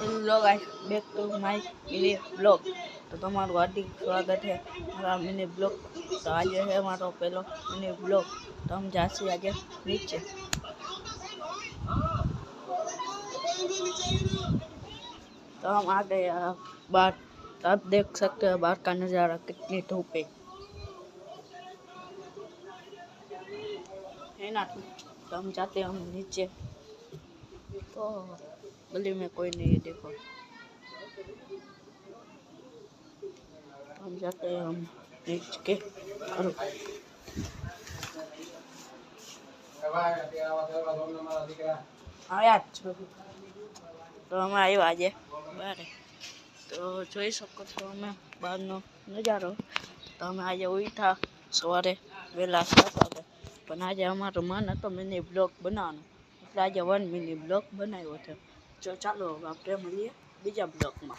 Hello guys, back to my mini blog. તો તમારું હાર્દિક સ્વાગત છે મારા મિની બ્લોગ। તો આજે है મારો પહેલો મિની બ્લોગ। तो हम जाते आगे नीचे। तो हम आ गए बाहर। तो आप देख सकते हो बाहर का नज़ारा, कितनी धूप है ना। तो हम जाते हैं हम नीचे। तो गली में कोई नहीं है, देखो। हम जाते हैं हम नीचे के आया। तो हम आए आज बाहर। तो જોઈ શકો છો અમે બહારનો નજારો। તો અમે આજે ઉઠા સવારે વહેલા 7 વાગે, પણ આજે અમારો મન હતો મિની બ્લોગ બનાવવાનો, એટલે આજે 1 મિની બ્લોગ બનાવ્યો છે। જો ચાલો હવે આપણે મળીએ બીજા બ્લોગમાં।